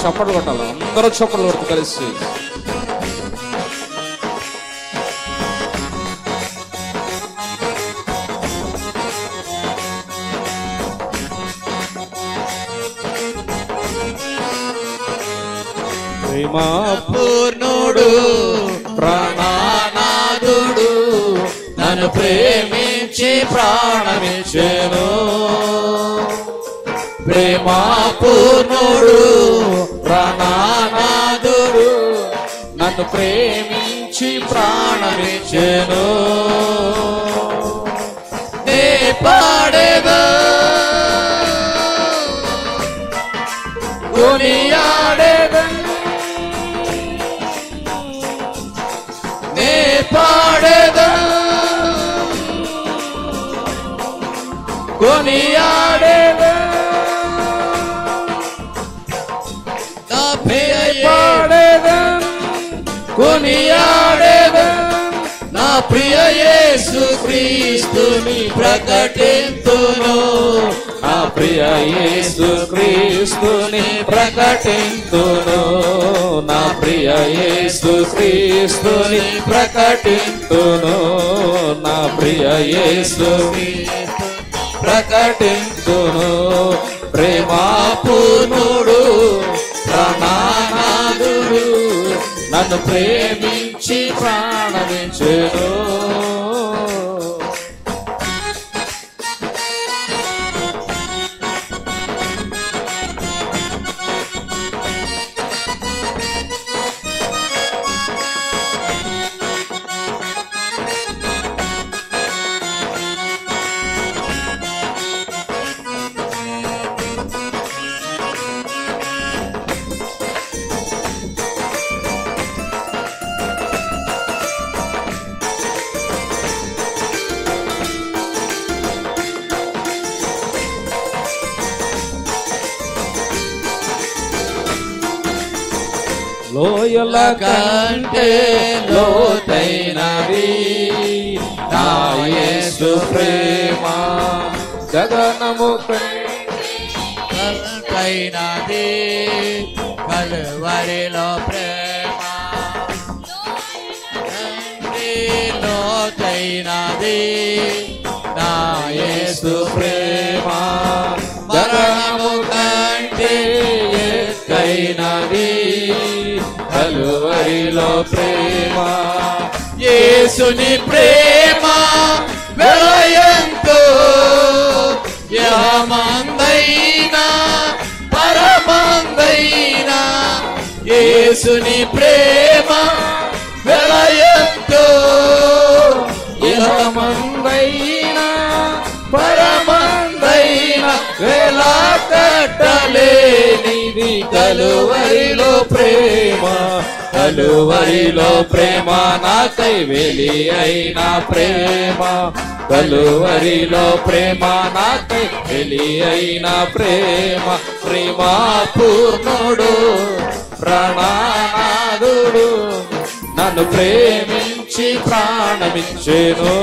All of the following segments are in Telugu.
చప్పట్లు కొట్టాలి, అందరూ చప్పట్లు కొడుతూ కలిసి. ప్రేమా పూర్ణుడు ప్రాణనాథుడు నన్ను ప్రేమించి ప్రాణమిచ్చెను. ప్రేమా పూర్ణుడు ప్రాణనాథుడు నన్ను ప్రేమించి ప్రాణమిచ్చెను. నే పాడేదా కొనియాడేదా, నే పాడేదా కొనియాడేదా, నా ప్రియ పాడేదా కొనియాడేదా, నా ప్రియ యేసు క్రీస్తుని ప్రకటింతును. నా ప్రియ యేసు క్రీస్తుని ప్రకటింతును. నా ప్రియ యేసు క్రీస్తుని ప్రకటింతును. నా ప్రియ యేసు ప్రకటింతును. ప్రేమా పూర్ణుడు ప్రాణనాథుడు నన్ను ప్రేమించి ప్రాణమిచ్చెను. లోయల కంటే లోతైనది నా యేసు ప్రేమ, గగనము కంటైనది కలువరిలో ప్రేమ. లోతైనది నా యేసు ప్రేమ, గగనము కంటే ఎత్తైనది కలువరిలో ప్రేమ. యేసుని ప్రేమ వెలయంతో యహమందైనా పరమందైనా. యేసుని ప్రేమ వెలయంతో యహమందైనా పరమందైనా. వెలా కట్టలేనిది కలువరిలో ప్రేమ, కలువరిలో ప్రేమ నాకై వెలి అయిన ప్రేమ. కలువరిలో ప్రేమ నాకై వెలి అయిన ప్రేమ. ప్రేమా పూర్ణుడు ప్రాణనాథుడు నన్ను ప్రేమించి ప్రాణమిచ్చెను.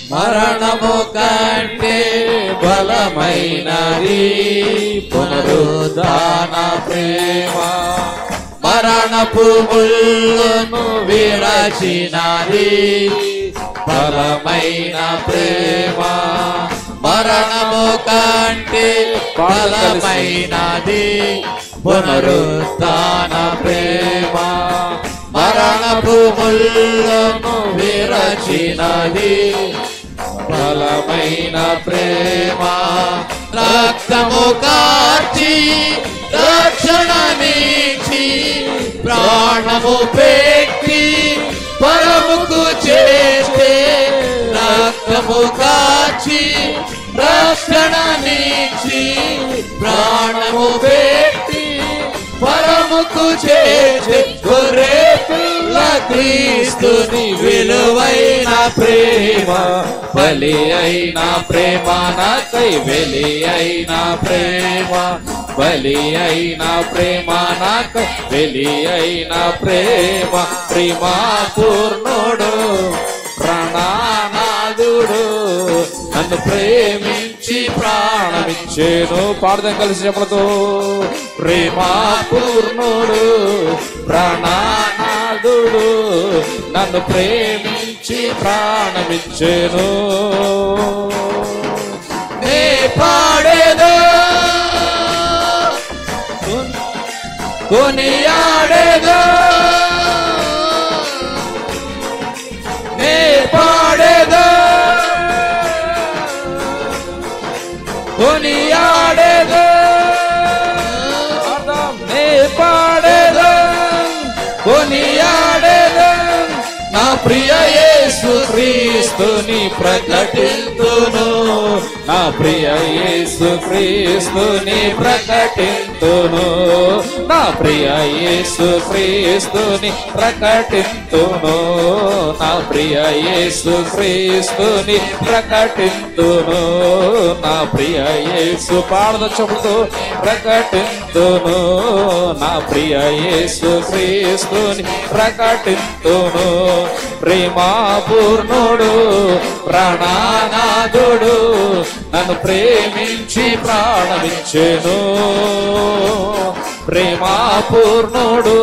మరణము కంటే బలమైనది పునరుద్ధాన ప్రేమ. మరణపు ముళ్ళను విరచినది బలమైన ప్రేమ. మరణము కంటే బలమైనది పునరుద్ధాన ప్రేమ. మరణపు ముళ్ళను విరచినది బలమైన ప్రేమ. రక్తము కార్చి రక్షణనిచ్చి ప్రాణము పెట్టి పరముకు చేస్తే రక్తము కాచి రక్షణనిచ్చి ప్రాణము పెట్టి పరముకు చేసే గొర్రె పిల్ల క్రీస్తుని విలువైన ప్రేమ బలి అయిన ప్రేమ నాకై వెలి అయిన ప్రేమ బలి అయిన ప్రేమ నాకై వెలి అయిన ప్రేమ ప్రేమా పూర్ణుడు ప్రాణనాథుడు నన్ను ప్రేమించి ప్రాణమిచ్చేను. పాడదాం కలిసి చెప్పలతో. ప్రేమా పూర్ణుడు ప్రాణనాథుడు నన్ను ప్రేమించి ప్రాణమిచ్చేను. నే పాడేదో కొనియాడేదో నే పాడేదో కొనియాడేదో నే పాడేదో కొనియాడేదో నా ప్రియ యేసు క్రీస్తుని ప్రకటింతును. నా ప్రియ యేసు క్రీస్తుని ప్రకటింతును. నా ప్రియ యేసు క్రీస్తుని ప్రకటింతును. నా ప్రియ యేసు క్రీస్తుని ప్రకటింతును. నా ప్రియ యేసు పాడద చెబుతూ ప్రకటింతును. నా ప్రియ యేసు క్రీస్తుని ప్రకటింతును. ప్రేమా పూర్ణుడు ప్రాణనాథుడు నన్ను ప్రేమించి ప్రాణమిచ్చెను. ప్రేమా పూర్ణుడు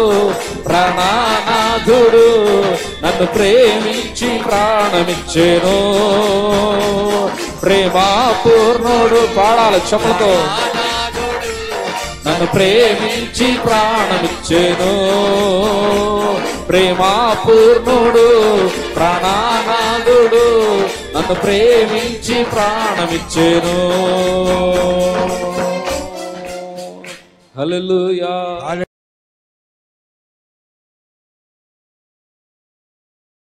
ప్రాణనాథుడు నన్ను ప్రేమించి ప్రాణమిచ్చెను. ప్రేమా పూర్ణుడు పాడాలి చెప్పులతో. నన్ను ప్రేమించి ప్రాణమిచ్చెను. ప్రేమా పూర్ణుడు ప్రాణనాథుడు నన్ను ప్రేమించి ప్రాణమిచ్చెను. హల్లెలూయా.